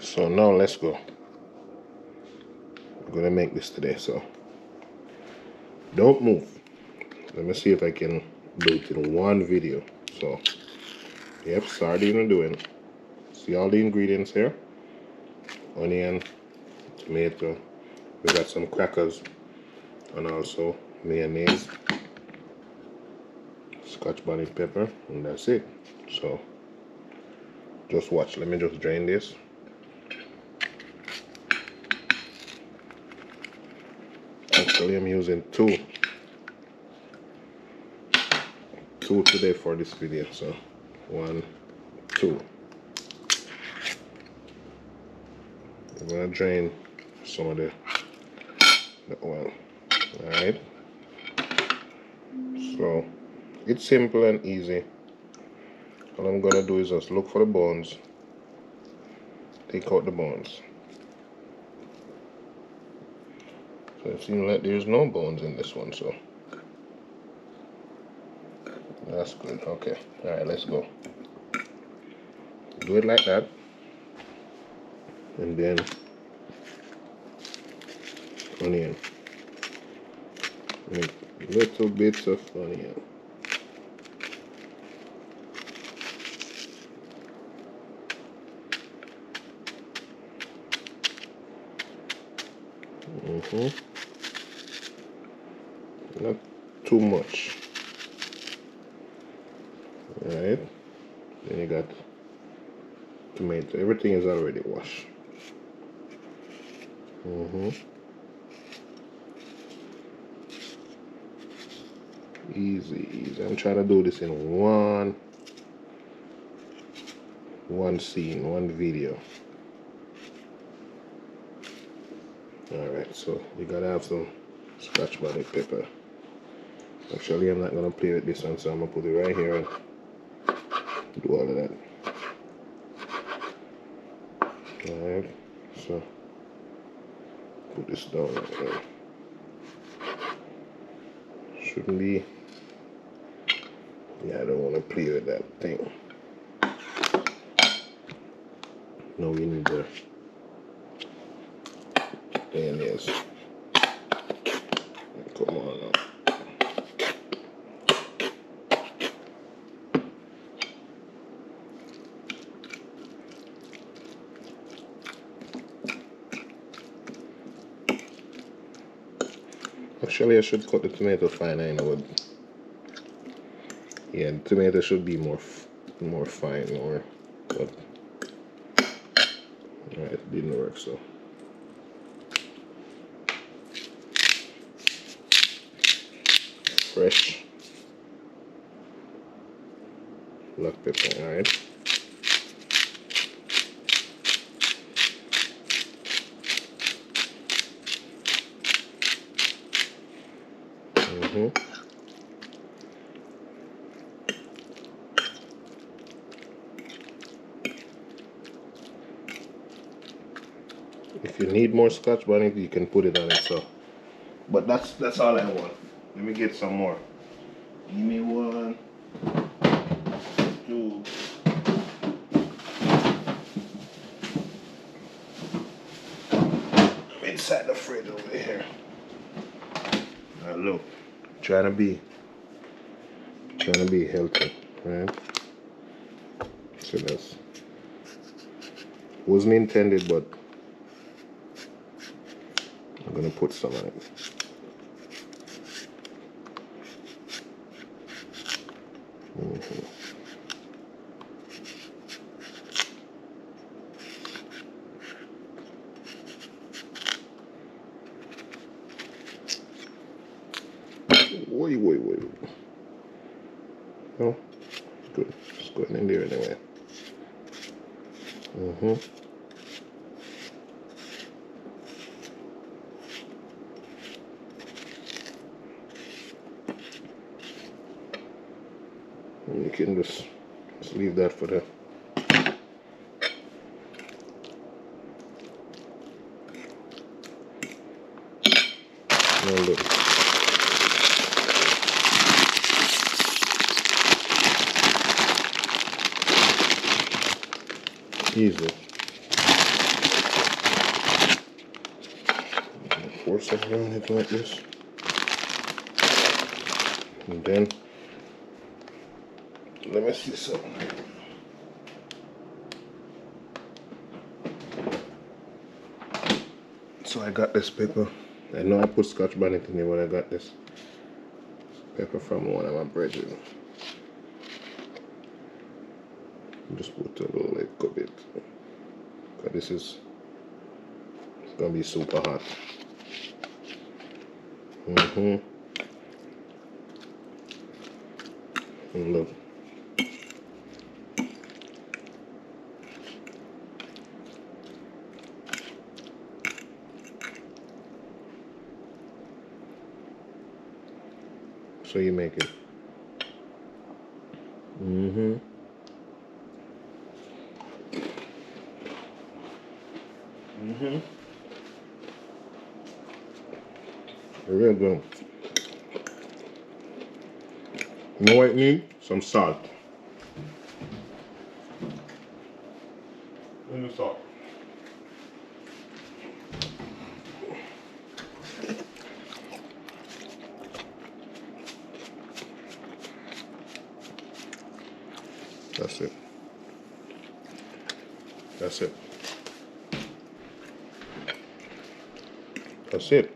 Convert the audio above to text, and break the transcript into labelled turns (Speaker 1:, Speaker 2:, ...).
Speaker 1: So now let's go. I'm gonna make this today, so don't move. Let me see if I can do it in one video. So, yep, sardine we're doing. See all the ingredients here? Onion, tomato, we got some crackers, and also mayonnaise, scotch bonnet pepper, and that's it. So, just watch. Let me just drain this. Actually, I'm using two today for this video. So, 1, 2. I'm gonna drain some of the oil. Alright. So it's simple and easy. All I'm gonna do is just look for the bones, take out the bones. So it seems like there's no bones in this one, so that's good. Okay, alright, let's go. Do it like that, and then onion. Make little bits of onion. Not too much. Alright. Then you got tomato. Everything is already washed. Easy, easy. I'm trying to do this in one scene, one video. Alright, so you gotta have some scotch bonnet pepper. Actually, I'm not gonna play with this one, so I'm gonna put it right here and do all of that. Alright, so put this down right there. Shouldn't be. Yeah, I don't want to play with that thing. No, we need the mayonnaise. Come on now. Actually, I should cut the tomato fine. I know. Yeah, the tomato should be more fine, but alright, it didn't work. So fresh black pepper. Alright. If you need more scotch bonnet, you can put it on it. So, but that's all I want. Let me get some more. Give me 1, 2. I'm inside the fridge over here. Now look, trying to be healthy, right? So that's wasn't intended, but I'm gonna put some on it. Wait. Oh, good. It's going in there anyway. And you can just leave that for the look. Easy. force it around it like this. And then, let me see something. So I got this pepper. I know I put Scotch bonnet in here, but I got this pepper from one of my brethren. Just put a little like of it. Because this is gonna be super hot. And look. So you make it. Real good. You know what it needs? Some salt. And the salt. That's it. That's it. That's it.